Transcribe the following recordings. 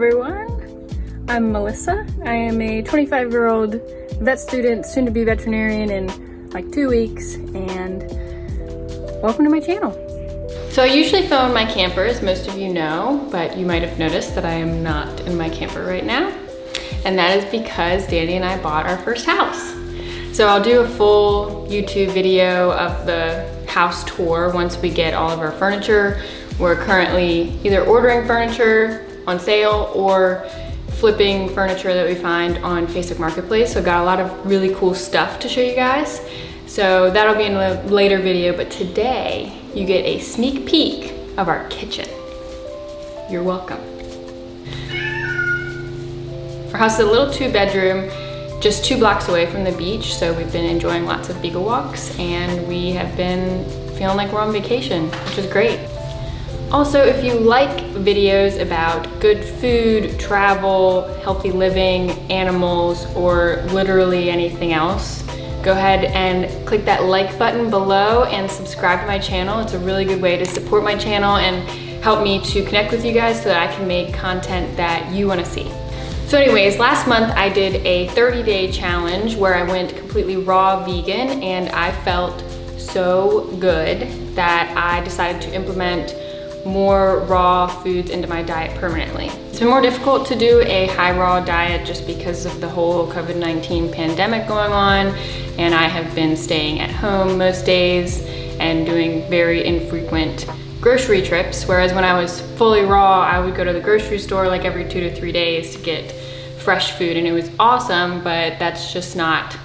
everyone. I'm Melissa. I am a 25-year-old vet student, soon to be veterinarian in like 2 weeks, and welcome to my channel. So I usually film in my camper, as most of you know, but you might have noticed that I am not in my camper right now. And that is because Danny and I bought our first house. So I'll do a full YouTube video of the house tour once we get all of our furniture. We're currently either ordering furniture on sale or flipping furniture that we find on Facebook Marketplace. So got a lot of really cool stuff to show you guys. So that'll be in a later video, but today you get a sneak peek of our kitchen. You're welcome. Our house is a little 2-bedroom, just 2 blocks away from the beach. So we've been enjoying lots of beagle walks and we have been feeling like we're on vacation, which is great. Also, if you like videos about good food, travel, healthy living, animals, or literally anything else, go ahead and click that like button below and subscribe to my channel. It's a really good way to support my channel and help me to connect with you guys so that I can make content that you want to see. So anyways, last month I did a 30-day challenge where I went completely raw vegan, and I felt so good that I decided to implement more raw foods into my diet permanently. It's been more difficult to do a high raw diet just because of the whole COVID-19 pandemic going on, and I have been staying at home most days and doing very infrequent grocery trips, whereas when I was fully raw, I would go to the grocery store like every 2 to 3 days to get fresh food, and it was awesome, but that's just not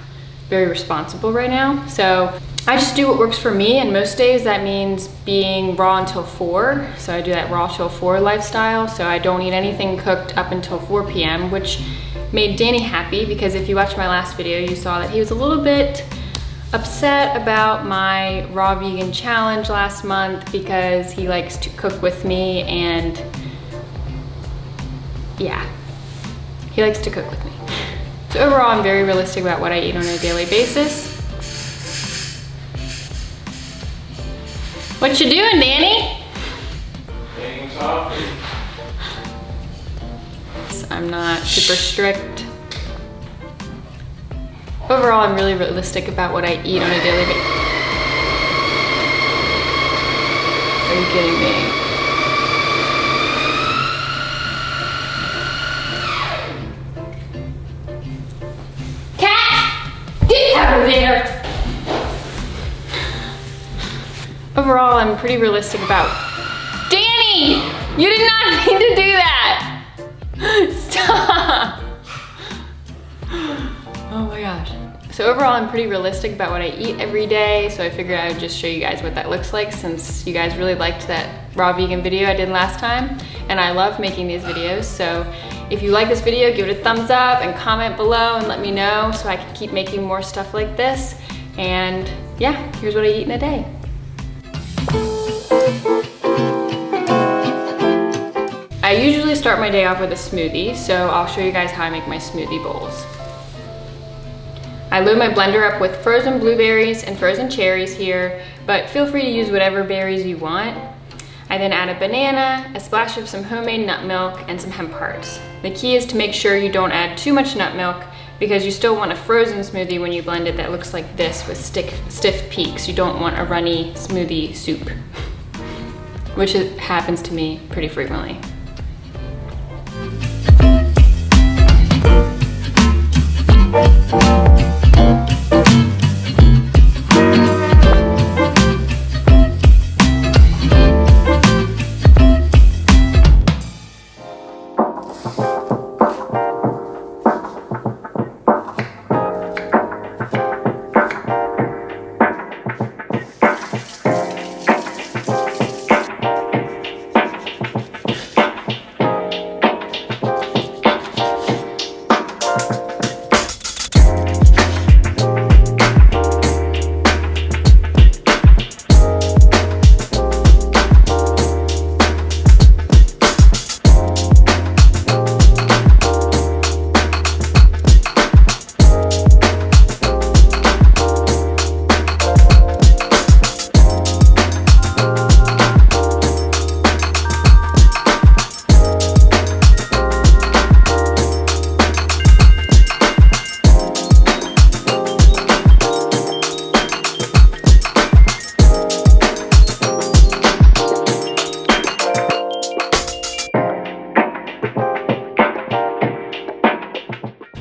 very responsible right now. So I just do what works for me, and most days that means being raw until 4. So I do that raw till 4 lifestyle. So I don't eat anything cooked up until 4 p.m., which made Danny happy because if you watched my last video, you saw that he was a little bit upset about my raw vegan challenge last month because he likes to cook with me, and yeah, he likes to cook with me. So overall, I'm very realistic about what I eat on a daily basis. What you doing, Danny? Making coffee. I'm not super strict. Overall, I'm really realistic about what I eat on a daily basis. Are you kidding me? Cat! Get out of there! Overall, I'm pretty realistic about... Danny! You did not need to do that! Stop! Oh my gosh. So overall, I'm pretty realistic about what I eat every day, so I figured I would just show you guys what that looks like since you guys really liked that raw vegan video I did last time, and I love making these videos. So if you like this video, give it a thumbs up and comment below and let me know so I can keep making more stuff like this. And yeah, here's what I eat in a day. I usually start my day off with a smoothie, so I'll show you guys how I make my smoothie bowls. I load my blender up with frozen blueberries and frozen cherries here, but feel free to use whatever berries you want. I then add a banana, a splash of some homemade nut milk, and some hemp hearts. The key is to make sure you don't add too much nut milk because you still want a frozen smoothie when you blend it that looks like this with stiff peaks. You don't want a runny smoothie soup, which happens to me pretty frequently.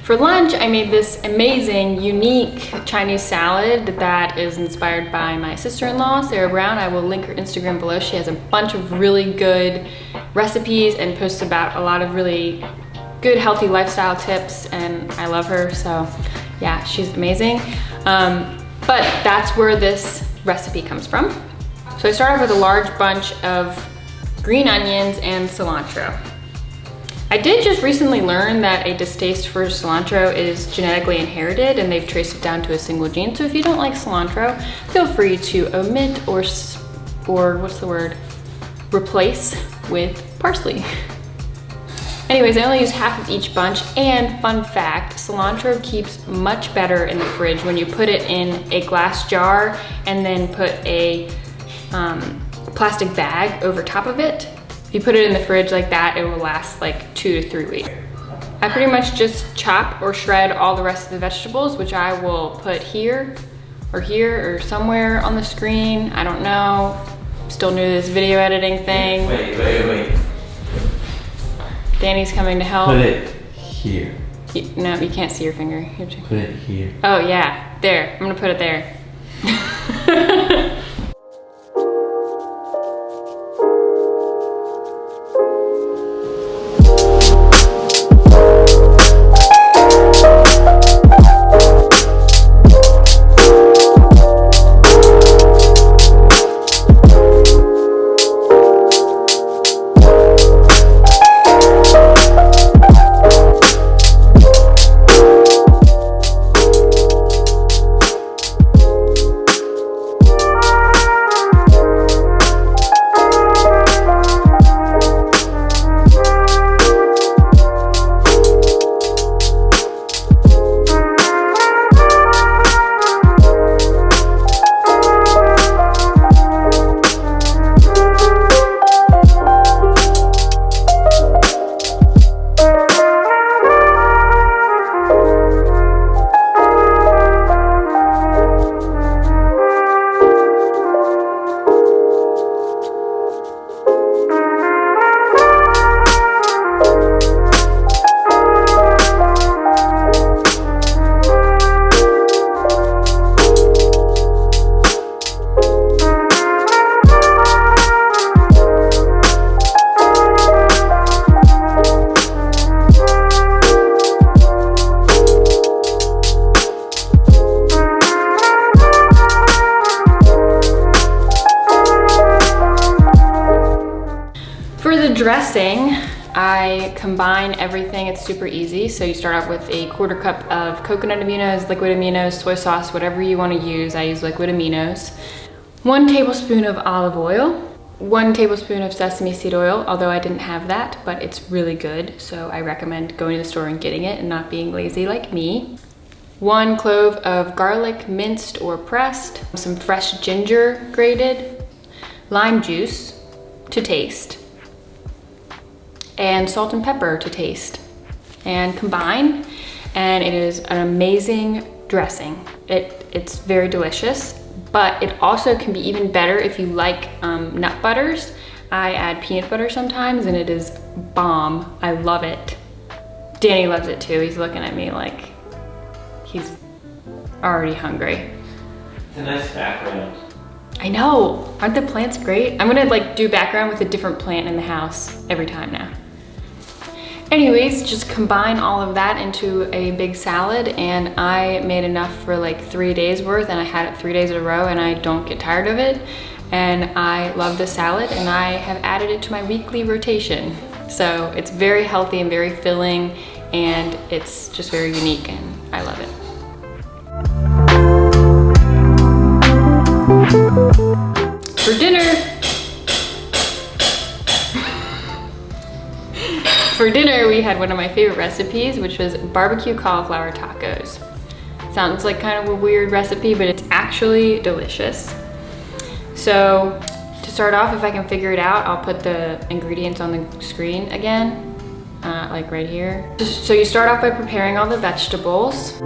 For lunch, I made this amazing, unique Chinese salad that is inspired by my sister-in-law, Sarah Brown. I will link her Instagram below. She has a bunch of really good recipes and posts about a lot of really good, healthy lifestyle tips, and I love her, so yeah, she's amazing. But that's where this recipe comes from. So I start off with a large bunch of green onions and cilantro. I did just recently learn that a distaste for cilantro is genetically inherited and they've traced it down to a single gene. So if you don't like cilantro, feel free to omit or what's the word? Replace with parsley. Anyways, I only use half of each bunch, and fun fact, cilantro keeps much better in the fridge when you put it in a glass jar and then put a plastic bag over top of it. If you put it in the fridge like that, it will last like 2 to 3 weeks. I pretty much just chop or shred all the rest of the vegetables, which I will put here or somewhere on the screen. I don't know. Still new to this video editing thing. Wait. Danny's coming to help. Put it here. No, you can't see your finger. You have to- Put it here. Oh yeah, there. I'm gonna put it there. Dressing, I combine everything. It's super easy. So you start off with a 1/4 cup of coconut aminos, liquid aminos, soy sauce, whatever you want to use. I use liquid aminos. 1 tablespoon of olive oil, 1 tablespoon of sesame seed oil, although I didn't have that, but it's really good. So I recommend going to the store and getting it and not being lazy like me. 1 clove of garlic, minced or pressed, some fresh ginger grated, lime juice to taste, and salt and pepper to taste, and combine, and it is an amazing dressing. It's very delicious, but it also can be even better if you like nut butters. I add peanut butter sometimes and it is bomb. I love it. Danny loves it too. He's looking at me like he's already hungry. It's a nice background. I know, aren't the plants great? I'm gonna like do background with a different plant in the house every time now. Anyways, just combine all of that into a big salad, and I made enough for like 3 days worth, and I had it 3 days in a row, and I don't get tired of it. And I love the salad, and I have added it to my weekly rotation. So it's very healthy and very filling, and it's just very unique, and I love it. For dinner, we had one of my favorite recipes, which was barbecue cauliflower tacos. Sounds like kind of a weird recipe, but it's actually delicious. So to start off, if I can figure it out, I'll put the ingredients on the screen again, like right here. So you start off by preparing all the vegetables.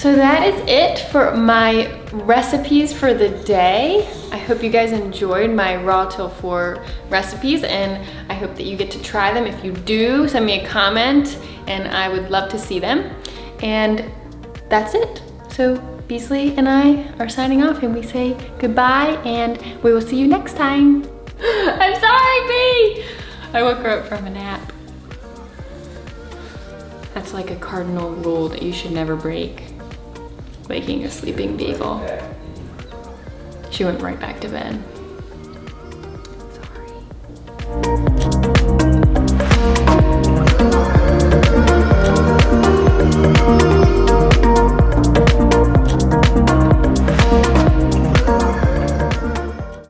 So that is it for my recipes for the day. I hope you guys enjoyed my raw till 4 recipes, and I hope that you get to try them. If you do, send me a comment and I would love to see them. And that's it. So Beasley and I are signing off, and we say goodbye, and we will see you next time. I'm sorry, Bea! I woke her up from a nap. That's like a cardinal rule that you should never break. Waking a sleeping beagle. She went right back to bed. Sorry.